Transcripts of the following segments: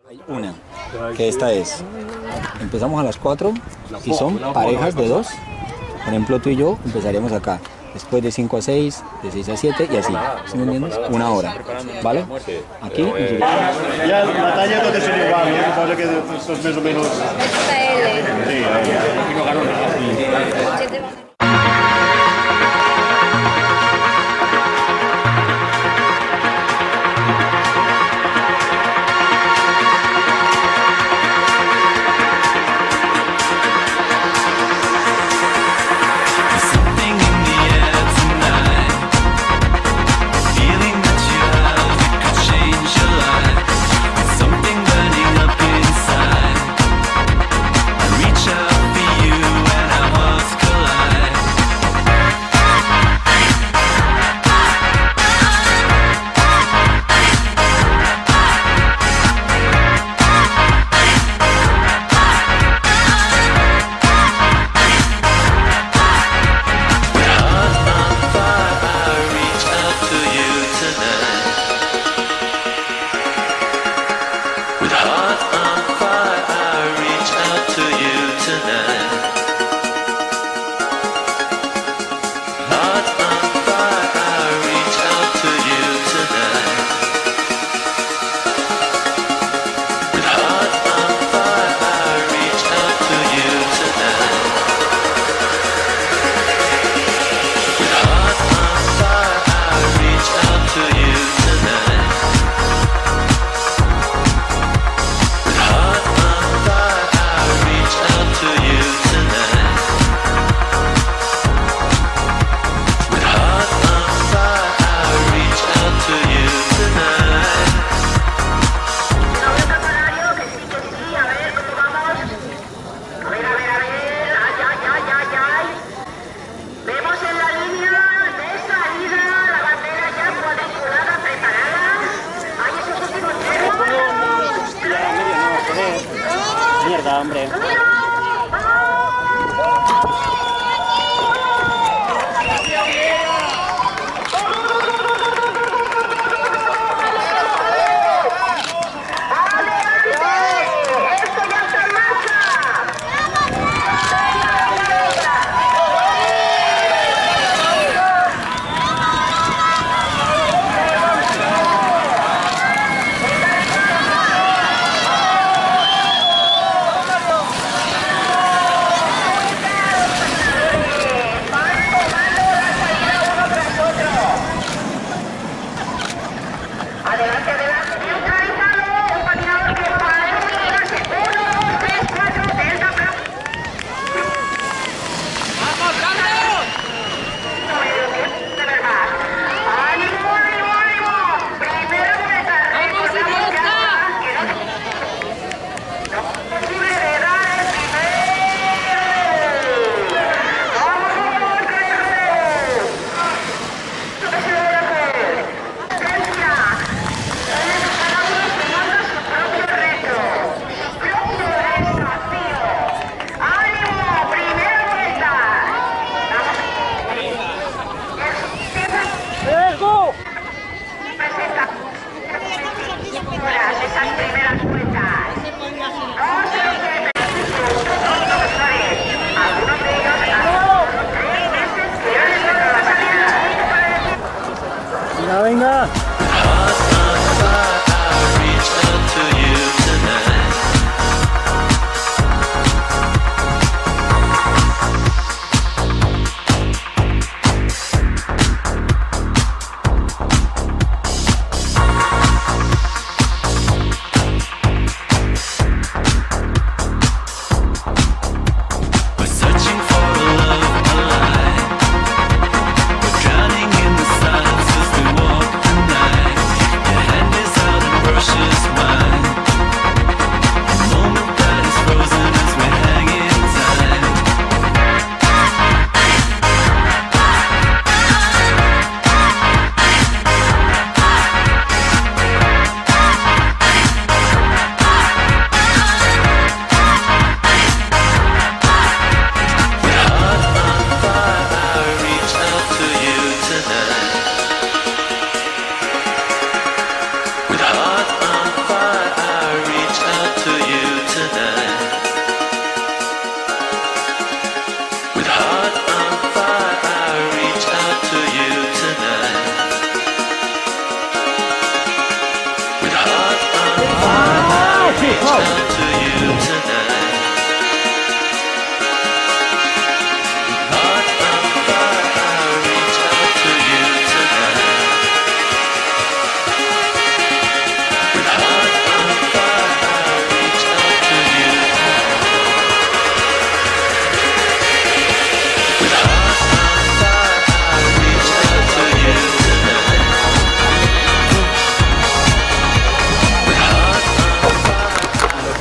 Hay una, que esta es, empezamos a las 4 y son parejas de 2. Por ejemplo, tú y yo empezaríamos acá. Después de 5 a 6, de 6 a 7 y así. ¿Sí me entiendes? Una hora. ¿Vale? Aquí. Ya la talla tot és igual, no? Suposo que tots més o menys... Sí, Reach out for you and our hearts collide.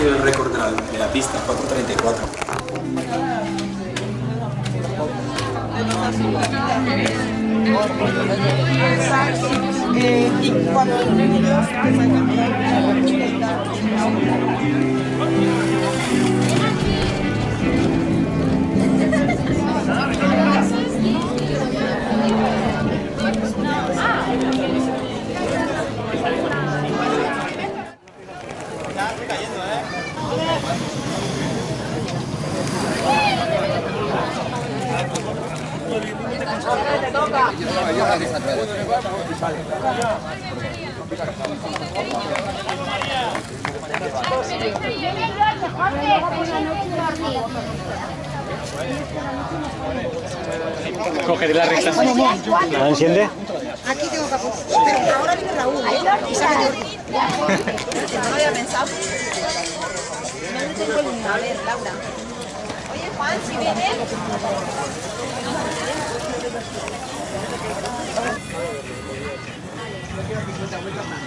El récord de la pista, 4:34. Cogeré la recta. ¿La enciende? Aquí tengo que apuntar. Pero ahora viene Raúl. Y sale Jordi. No lo había pensado. No tengo el uno. A ver, Laura. Oye, Juan, si viene.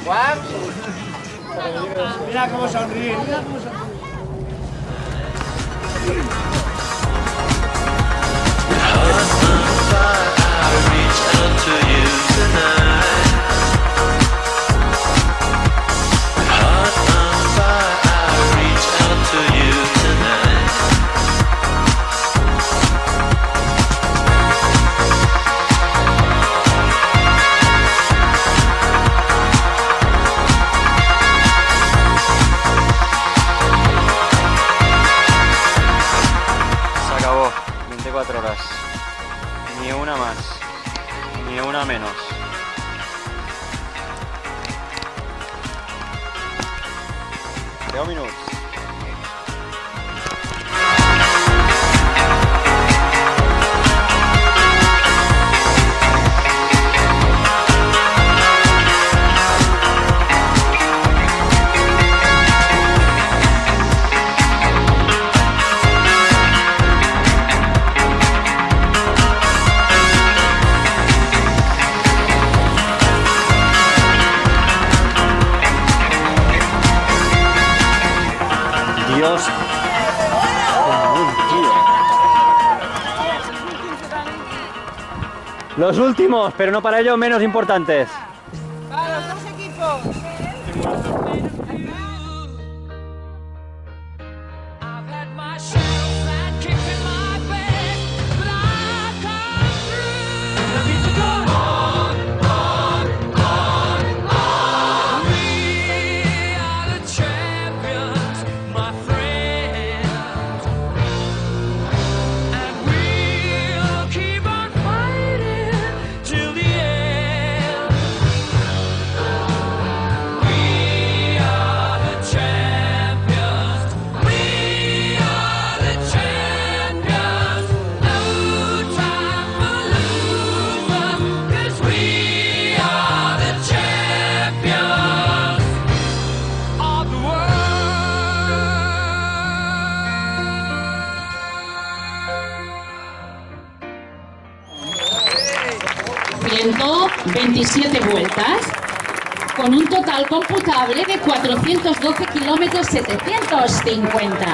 Juan. Mira cómo sonríe. Mira cómo sonríe. Se acabó, 24 horas. Ni una más, ni una menos. Minutos. Dios. Los últimos, pero no para ellos menos importantes. Para los dos equipos. Haciendo 27 vueltas con un total computable de 412 kilómetros 750.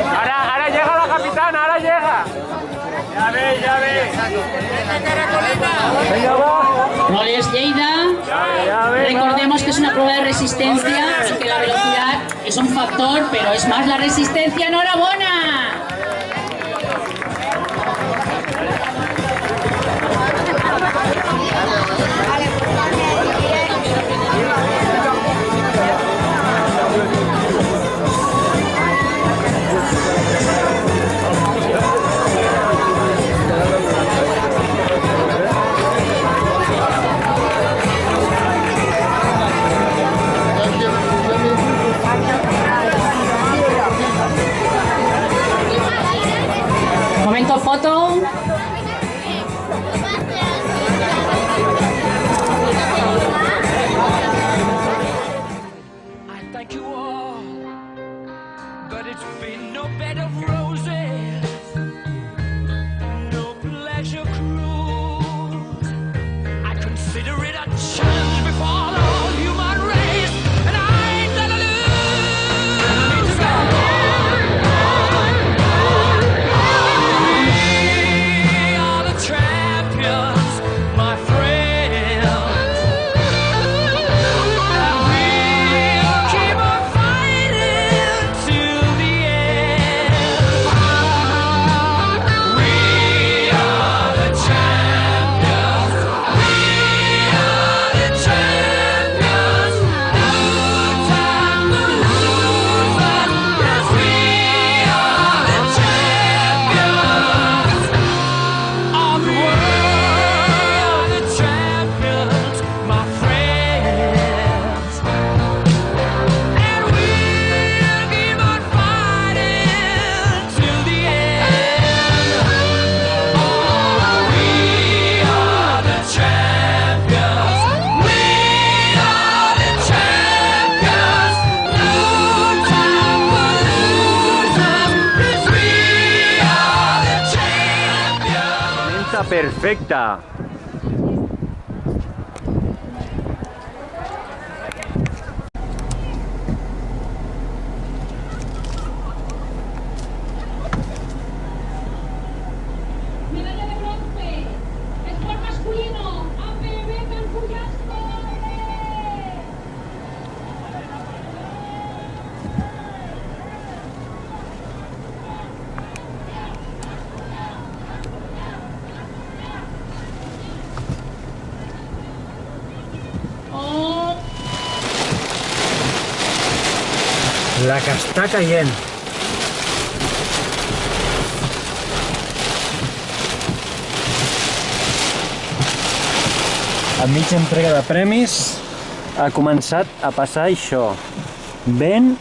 Ahora llega la capitana, ahora llega. Ya ves, ya ves. Venga, va. Roles Lleida. Ya ves. Recordemos que es una prueba de resistencia y que la velocidad es un factor, pero es más la resistencia. ¡Enhorabuena! perfecta! Medalla de bronce, sport masculino, APB Can Pollastre. Oh, La que està caient. A mitja entrega de premis ha començat a passar això. Vent